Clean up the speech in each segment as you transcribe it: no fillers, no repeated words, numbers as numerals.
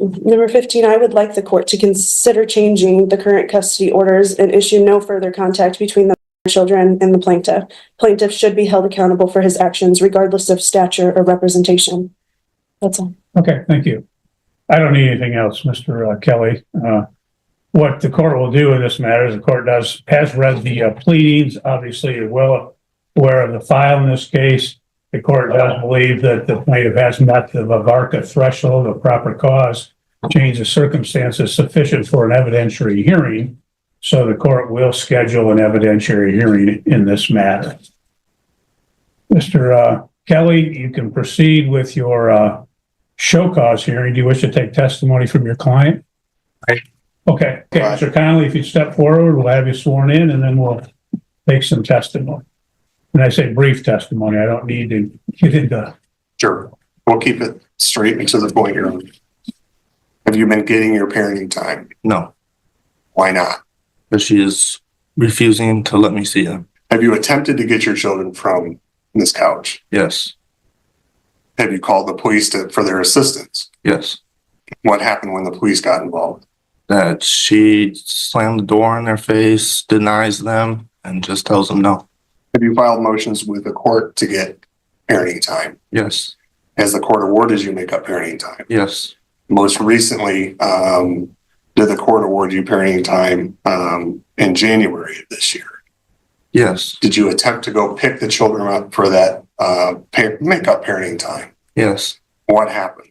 Number 15, I would like the court to consider changing the current custody orders and issue no further contact between the children and the plaintiff. Plaintiff should be held accountable for his actions regardless of stature or representation. That's all. Okay, thank you. I don't need anything else, Mr. Kelly. What the court will do in this matter is the court has read the pleadings, obviously is well aware of the file in this case. The court does believe that the plaintiff has met the Vavarka threshold of proper cause, change of circumstances sufficient for an evidentiary hearing. So the court will schedule an evidentiary hearing in this matter. Mr. Kelly, you can proceed with your show cause hearing. Do you wish to take testimony from your client? Right. Okay, Mr. Connolly, if you step forward, we'll have you sworn in and then we'll take some testimony. And I say brief testimony, I don't need to get into. Sure. We'll keep it straight and to the point here. Have you been getting your parenting time? No, Why not? because she is refusing to let me see them. Have you attempted to get your children from this couch? Yes, Have you called the police for their assistance? yes. What happened when the police got involved? That she slammed the door in their face, denies them, and just tells them no. Have you filed motions with the court to get parenting time? Yes, Has the court awarded you make-up parenting time? yes, Most recently, did the court award you parenting time in January of this year? yes, Did you attempt to go pick the children up for that make-up parenting time? yes. What happened?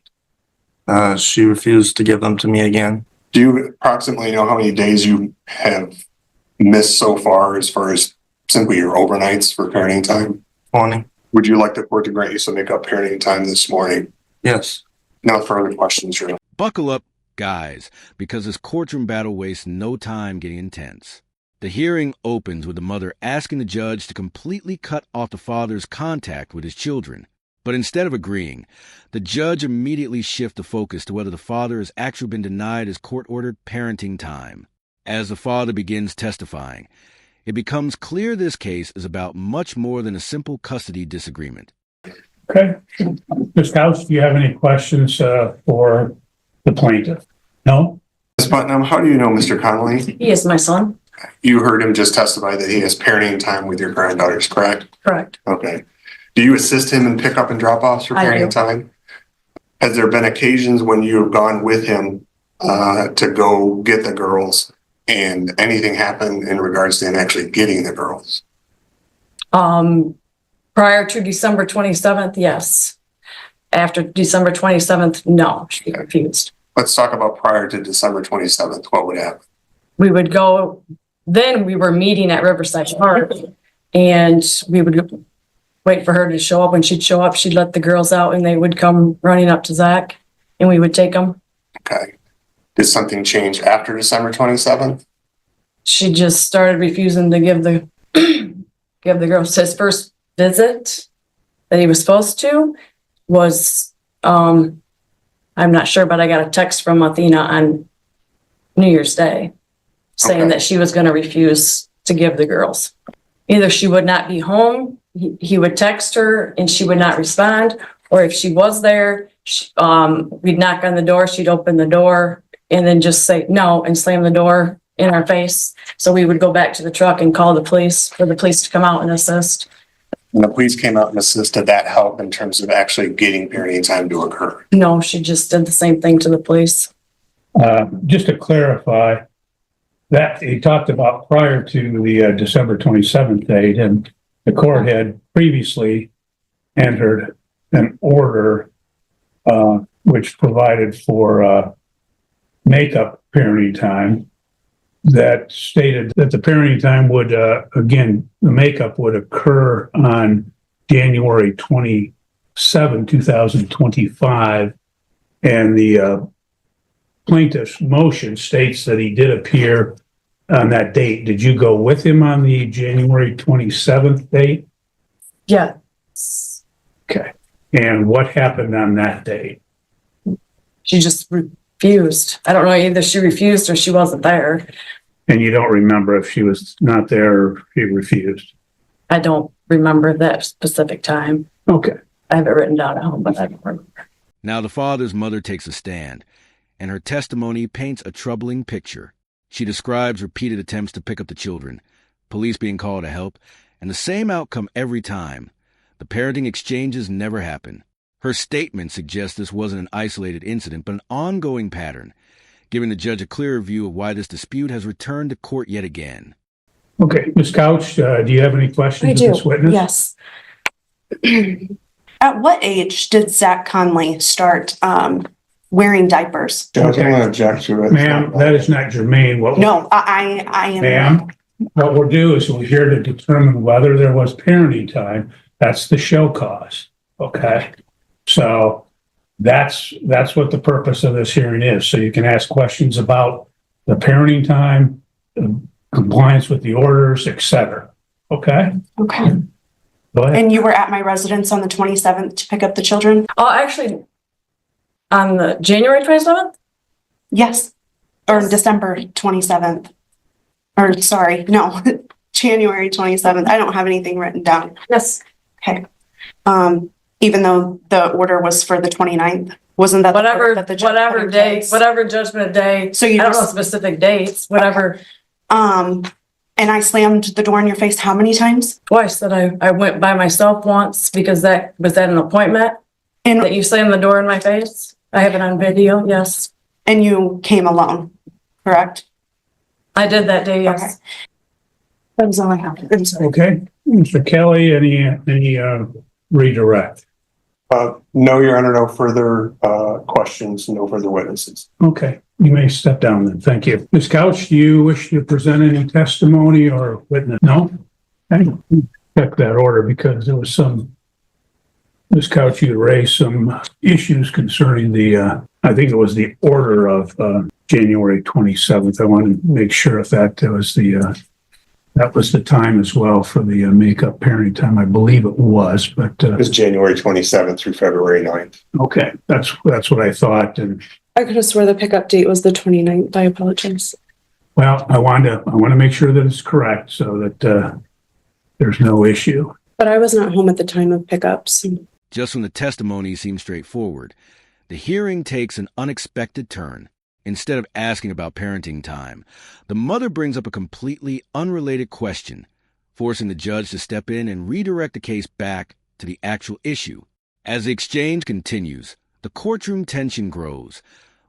She refused to give them to me again. Do you approximately know how many days you have missed so far as simply your overnights for parenting time? 20. Would you like the court to grant you some make-up parenting time this morning? Yes. No further questions, Your Honor. Buckle up, guys, because this courtroom battle wastes no time getting intense. The hearing opens with the mother asking the judge to completely cut off the father's contact with his children. But instead of agreeing, the judge immediately shifts the focus to whether the father has actually been denied his court-ordered parenting time. As the father begins testifying, it becomes clear this case is about much more than a simple custody disagreement. Okay. Ms. Couch, do you have any questions for the plaintiff? No? Ms. Putnam, how do you know Mr. Connolly? He is my son. You heard him just testify that he has parenting time with your granddaughters, correct? Correct. Okay. Do you assist him in pick up and drop offs for I parenting do. time? Has there been occasions when you have gone with him to go get the girls and anything happened in regards to him actually getting the girls? Prior to December 27th, yes. After December 27th, no, she refused. Let's talk about prior to December 27th. What would happen? We would go, then we were meeting at Riverside Park and we would wait for her to show up. When she'd show up, she'd let the girls out and they would come running up to Zach and we would take them. Okay. Did something change after December 27th? She just started refusing to give the give the girls. His first visit that he was supposed to was I'm not sure, but I got a text from Athena on New Year's Day saying Okay. that she was going to refuse to give the girls. Either she would not be home, he would text her and she would not respond, or if she was there, we'd knock on the door, she'd open the door and then just say no and slam the door in our face. So we would go back to the truck and call the police for the police to come out and assist. And the police came out and assisted that help in terms of actually getting parenting time to occur. No, she just did the same thing to the police. Just to clarify, that he talked about prior to the December 27th date, and the court had previously entered an order which provided for makeup parenting time that stated that the parenting time would, again, the makeup would occur on January 27, 2025, and the plaintiff's motion states that he did appear on that date. Did you go with him on the January 27th date? Yeah. Okay. And what happened on that date? She just refused. I don't know, either she refused or she wasn't there. And you don't remember if she was not there or she refused? I don't remember that specific time. Okay. I have it written down at home, but I don't remember. Now the father's mother takes a stand, and her testimony paints a troubling picture. She describes repeated attempts to pick up the children, police being called to help, and the same outcome every time. The parenting exchanges never happen. Her statement suggests this wasn't an isolated incident, but an ongoing pattern, giving the judge a clearer view of why this dispute has returned to court yet again. Okay, Ms. Couch, do you have any questions I of do, this witness? yes. At what age did Zach Conley start wearing diapers? Judge, I'm gonna object to it. Ma'am, that is not germane. No, I am. Ma'am, what we'll do is we're here to determine whether there was parenting time. That's the show cause, okay? So that's what the purpose of this hearing is. So you can ask questions about the parenting time, compliance with the orders, et cetera, okay? Okay. Go ahead. And you were at my residence on the 27th to pick up the children? Oh, actually, on the January 27th? Yes. Or December 27th. Or sorry, no, January 27th. I don't have anything written down. Yes. Okay. Even though the order was for the 29th, wasn't that the order Whatever, that the judge put whatever in day, place? whatever judgment day. So I you don't know just, specific dates, whatever. and I slammed the door in your face how many times? Twice that I went by myself once because that was at an appointment And that you slammed the door in my face. I have it on video. Yes, and you came alone, correct? I did that day. Okay. Yes. That was all I have. I'm sorry. Okay, Mr. Kelly, any redirect? No, Your Honor, no further questions, no further witnesses. Okay, you may step down then. Thank you. Ms. Couch, do you wish to present any testimony or witness? No? Okay, check that order because there was some, Ms. Couch, you raised some issues concerning the, I think it was the order of January 27th. I want to make sure if that was the time as well for the makeup parenting time. I believe it was, but It was January 27th through February 9th. okay, that's what I thought. And I could have swore the pickup date was the 29th. I apologize. well, I want to make sure that it's correct so that there's no issue. But I was not home at the time of pickups. Just when the testimony seems straightforward, the hearing takes an unexpected turn. Instead of asking about parenting time, the mother brings up a completely unrelated question, forcing the judge to step in and redirect the case back to the actual issue. As the exchange continues, the courtroom tension grows,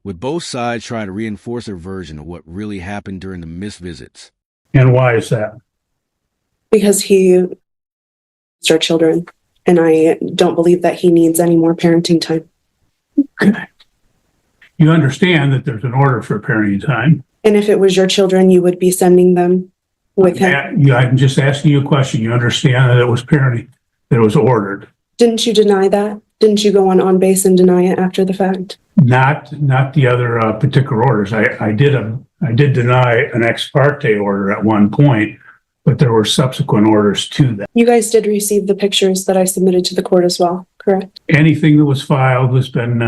with both sides trying to reinforce their version of what really happened during the missed visits. And why is that? Because he is our children, and I don't believe that he needs any more parenting time. Okay. You understand that there's an order for parenting time. And if it was your children, you would be sending them with him. I'm just asking you a question. You understand that it was parenting, that it was ordered. Didn't you deny that? Didn't you go on base and deny it after the fact? Not the other particular orders. I did deny an ex parte order at one point, but there were subsequent orders to that. You guys did receive the pictures that I submitted to the court as well, correct? Anything that was filed has been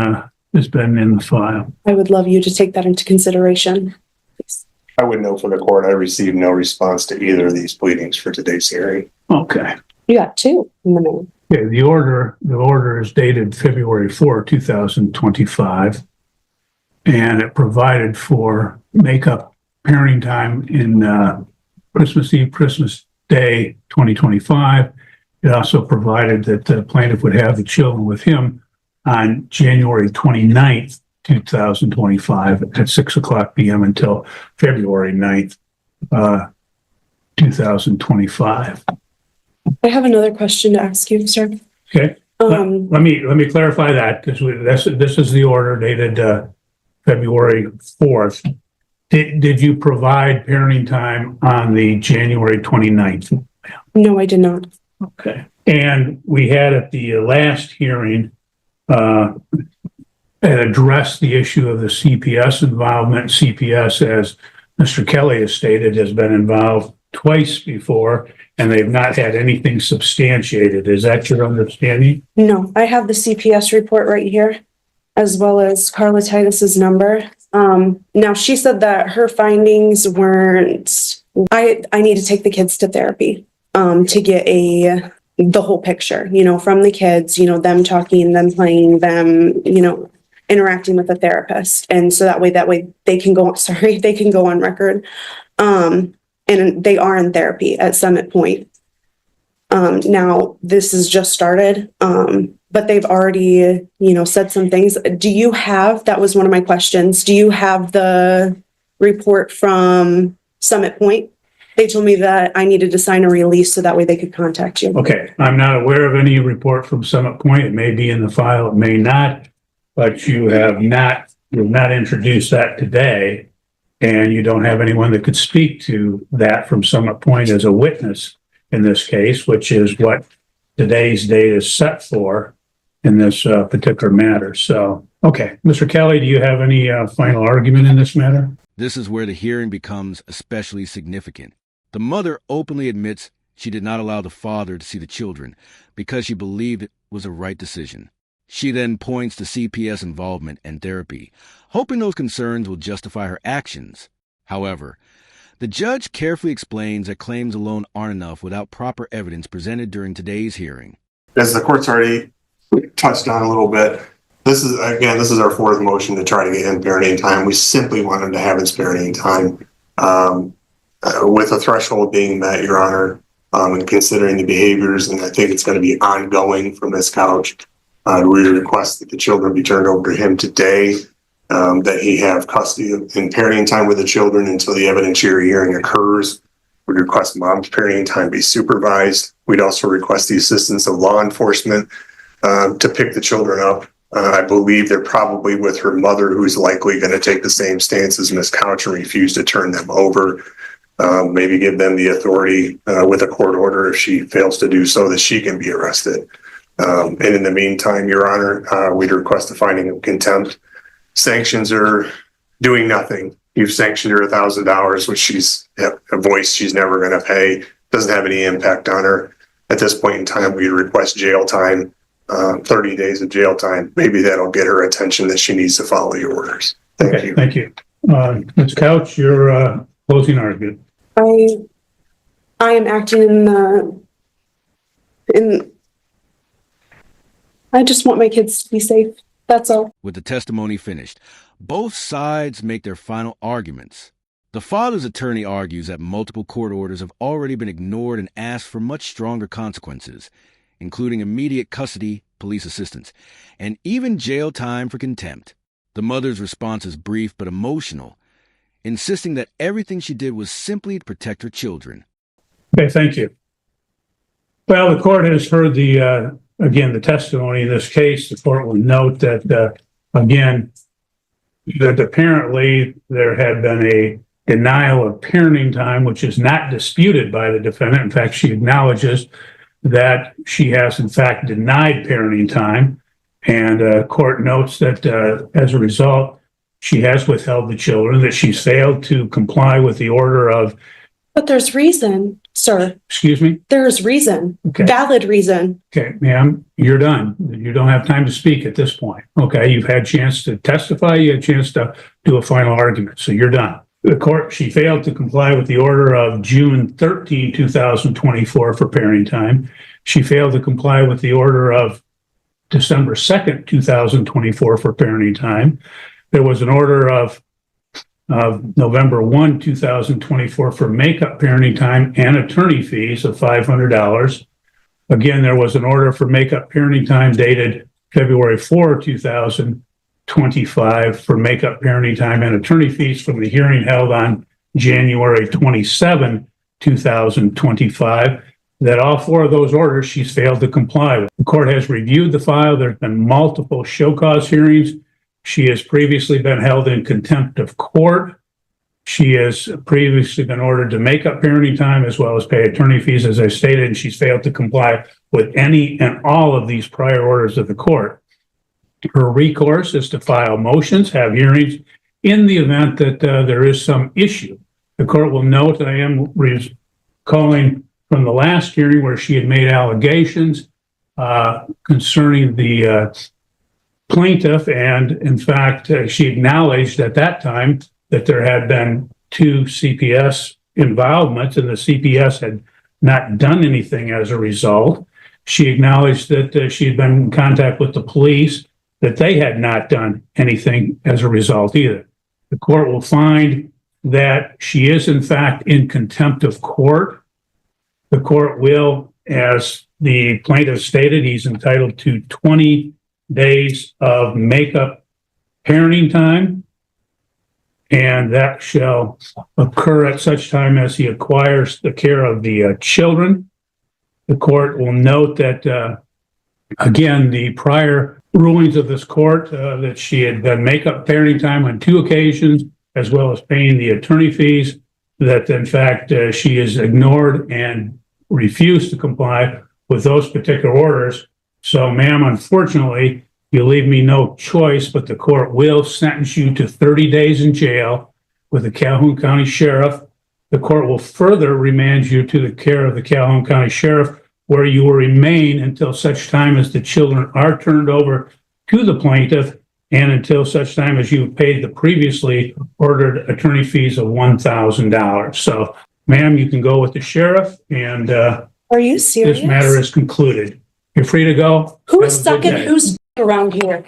in the file. I would love you to take that into consideration. Please. I would know for the court, I received no response to either of these pleadings for today's hearing. Okay. You got two in the mail. Okay, the order is dated February 4, 2025, and it provided for makeup parenting time in Christmas Eve, Christmas Day, 2025. It also provided that the plaintiff would have the children with him on January 29th, 2025 at 6:00 p.m. until February 9th, 2025. I have another question to ask you, sir. Okay. Let me clarify that because this is the order dated February 4th. Did you provide parenting time on the January 29th? No, I did not. Okay. And we had at the last hearing addressed the issue of the CPS involvement. CPS, as Mr. Kelly has stated, has been involved twice before, and they've not had anything substantiated. Is that your understanding? No, I have the CPS report right here, as well as Carla Titus's number. Now she said that her findings weren't, I need to take the kids to therapy, to get the whole picture, from the kids, them talking, them playing, them, interacting with a therapist. And so that way they can go, they can go on record. And they are in therapy at Summit Point. Now this has just started, but they've already, said some things. That was one of my questions. Do you have the report from Summit Point? They told me that I needed to sign a release so that way they could contact you. Okay, I'm not aware of any report from Summit Point. It may be in the file, it may not, but you've not introduced that today. And you don't have anyone that could speak to that from Summit Point as a witness in this case, which is what today's date is set for in this particular matter. So, okay, Mr. Kelly, do you have any final argument in this matter? This is where the hearing becomes especially significant. The mother openly admits she did not allow the father to see the children because she believed it was a right decision. She then points to CPS involvement and therapy, hoping those concerns will justify her actions. However, the judge carefully explains that claims alone aren't enough without proper evidence presented during today's hearing. As the court's already touched on a little bit, this is our fourth motion to try to get him parenting time. We simply want him to have his parenting time. With a threshold being met, Your Honor, and considering the behaviors, and I think it's going to be ongoing from this couch, we request that the children be turned over to him today, that he have custody and parenting time with the children until the evidentiary hearing occurs. We request mom's parenting time be supervised. We'd also request the assistance of law enforcement to pick the children up. I believe they're probably with her mother, who's likely going to take the same stance as Ms. Couch and refuse to turn them over. Maybe give them the authority with a court order if she fails to do so, that she can be arrested. And in the meantime, Your Honor, we'd request a finding of contempt. Sanctions are doing nothing. You've sanctioned her $1,000, which she's a voice she's never going to pay. Doesn't have any impact on her. At this point in time, we request jail time, 30 days of jail time. Maybe that'll get her attention that she needs to follow your orders. Thank you. Thank you. Ms. Couch, your closing argument. I am acting I just want my kids to be safe. That's all. With the testimony finished, both sides make their final arguments. The father's attorney argues that multiple court orders have already been ignored and asks for much stronger consequences, including immediate custody, police assistance, and even jail time for contempt. The mother's response is brief but emotional, insisting that everything she did was simply to protect her children. Okay, thank you. Well, the court has heard the testimony in this case. The court will note that, that apparently there had been a denial of parenting time, which is not disputed by the defendant. In fact, she acknowledges that she has, in fact, denied parenting time. And court notes that as a result, she has withheld the children, that she's failed to comply with the order of... But there's reason, sir. Excuse me? There's reason. Okay. Valid reason. Okay, ma'am, you're done. You don't have time to speak at this point. Okay, you've had a chance to testify. You had a chance to do a final argument, so you're done. The court, she failed to comply with the order of June 13, 2024 for parenting time. She failed to comply with the order of December 2nd, 2024 for parenting time. There was an order of November 1, 2024 for makeup parenting time and attorney fees of $500. Again, there was an order for makeup parenting time dated February 4, 2025 for makeup parenting time and attorney fees from the hearing held on January 27, 2025. That all four of those orders she's failed to comply with. The court has reviewed the file. There's been multiple show cause hearings. She has previously been held in contempt of court. She has previously been ordered to make up parenting time as well as pay attorney fees, as I stated, and she's failed to comply with any and all of these prior orders of the court. Her recourse is to file motions, have hearings in the event that there is some issue. The court will note that I am recalling from the last hearing where she had made allegations concerning the plaintiff, and in fact, she acknowledged at that time that there had been 2 CPS involvements and the CPS had not done anything as a result. She acknowledged that she had been in contact with the police that they had not done anything as a result either. The court will find that she is in fact in contempt of court. The court will, as the plaintiff stated, he's entitled to 20 days of makeup parenting time. And that shall occur at such time as he acquires the care of the children. The court will note that, again, the prior rulings of this court, that she had done makeup parenting time on 2 occasions, as well as paying the attorney fees, that in fact she is ignored and refused to comply with those particular orders. So, ma'am, unfortunately, you leave me no choice, but the court will sentence you to 30 days in jail with the Calhoun County Sheriff. The court will further remand you to the care of the Calhoun County Sheriff, where you will remain until such time as the children are turned over to the plaintiff and until such time as you've paid the previously ordered attorney fees of $1,000. So, ma'am, you can go with the sheriff, and Are you serious? this matter is concluded. You're free to go. Who's Have a good sucking, day. who's around here?